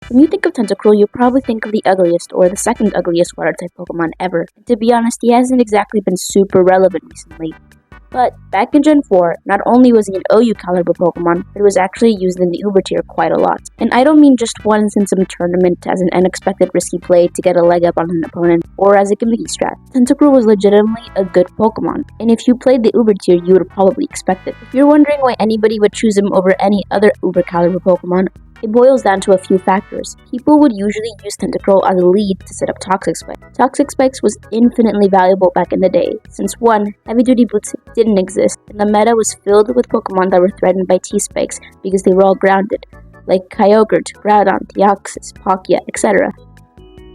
When you think of Tentacruel, you probably think of the ugliest or the second ugliest water-type Pokemon ever. And to be honest, he hasn't exactly been super relevant recently. But back in Gen 4, not only was he an OU caliber Pokemon, but it was actually used in the Uber tier quite a lot. And I don't mean just once in some tournament as an unexpected risky play to get a leg up on an opponent, or as a gimmicky strat. Tentacruel was legitimately a good Pokemon, and if you played the Uber tier, you would probably expect it. If you're wondering why anybody would choose him over any other Uber caliber Pokemon, it boils down to a few factors. People would usually use Tentacruel as a lead to set up Toxic Spikes. Toxic Spikes was infinitely valuable back in the day, since 1. Heavy-duty boots didn't exist, and the meta was filled with Pokemon that were threatened by T-Spikes because they were all grounded, like Kyogre, Groudon, Deoxys, Palkia, etc.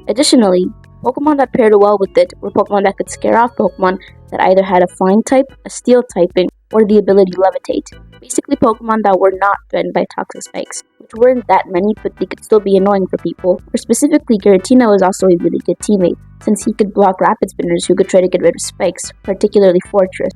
Additionally, Pokemon that paired well with it were Pokemon that could scare off Pokemon that either had a Flying type, a Steel typing, or the ability to levitate. Basically Pokemon that were not threatened by Toxic Spikes, which weren't that many but they could still be annoying for people. Or specifically, Giratina was also a really good teammate, since he could block Rapid Spinners who could try to get rid of Spikes, particularly Fortress.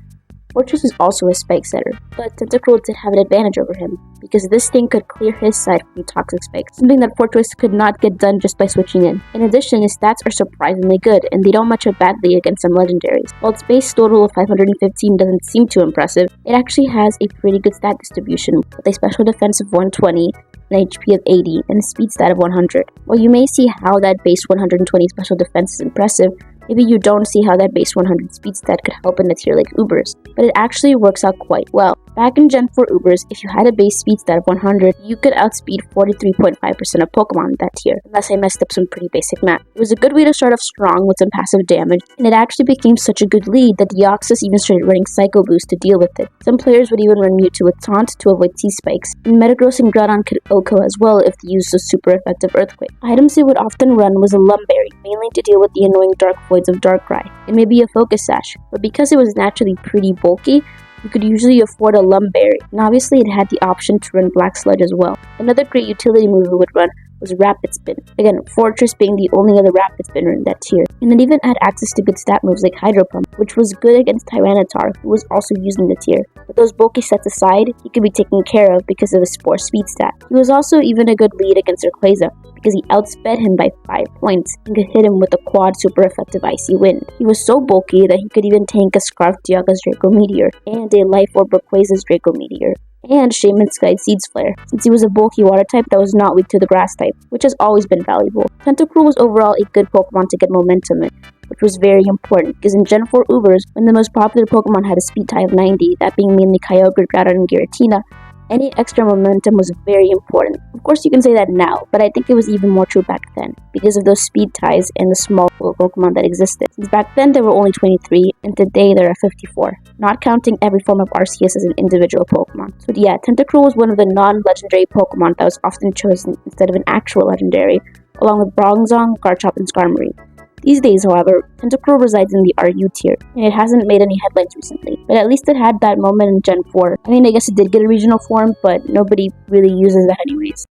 Fortress is also a Spike setter, but Tentacruel did have an advantage over him, because this thing could clear his side from Toxic Spikes, something that Fortress could not get done just by switching in. In addition, his stats are surprisingly good, and they don't match up badly against some legendaries. While its base total of 515 doesn't seem too impressive, it actually has a pretty good stat distribution, with a special defense of 120, an HP of 80, and a speed stat of 100. While you may see how that base 120 special defense is impressive, maybe you don't see how that base 100 speed stat could help in a tier like Ubers, but it actually works out quite well. Back in Gen 4 Ubers, if you had a base speed stat of 100, you could outspeed 43.5% of Pokemon in that tier, unless I messed up some pretty basic math. It was a good way to start off strong with some passive damage, and it actually became such a good lead that Deoxys even started running Psycho Boost to deal with it. Some players would even run Mewtwo with Taunt to avoid T-Spikes, and Metagross and Groudon could OHKO as well if they used a super effective Earthquake. Items it would often run was a Lumberry, mainly to deal with the annoying Dark Voids of Darkrai, and maybe a Focus Sash, but because it was naturally pretty bulky, you could usually afford a Lumberry, and obviously it had the option to run Black Sludge as well. Another great utility move it would run was Rapid Spin. Again, Fortress being the only other Rapid Spinner in that tier. And it even had access to good stat moves like Hydro Pump, which was good against Tyranitar, who was also using the tier. With those bulky sets aside, he could be taken care of because of his Spore speed stat. He was also even a good lead against Rayquaza, because he outsped him by 5 points and could hit him with a quad super effective Icy Wind. He was so bulky that he could even tank a Scarf Dialga's Draco Meteor, and a Life Orb Rayquaza's Draco Meteor, and Shaman's Guide Seeds Flare, since he was a bulky water type that was not weak to the grass type, which has always been valuable. Tentacruel was overall a good Pokemon to get momentum in, which was very important, because in Gen 4 Ubers, when the most popular Pokemon had a speed tie of 90, that being mainly Kyogre, Groudon, and Giratina, any extra momentum was very important. Of course you can say that now, but I think it was even more true back then, because of those speed ties and the small Pokemon that existed. Since back then there were only 23, and today there are 54, not counting every form of Arceus as an individual Pokemon. So yeah, Tentacruel was one of the non-legendary Pokemon that was often chosen instead of an actual legendary, along with Bronzong, Garchomp, and Skarmory. These days, however, Tentacruel resides in the RU tier, and it hasn't made any headlines recently, but at least it had that moment in Gen 4. I mean, I guess it did get a regional form, but nobody really uses that anyways.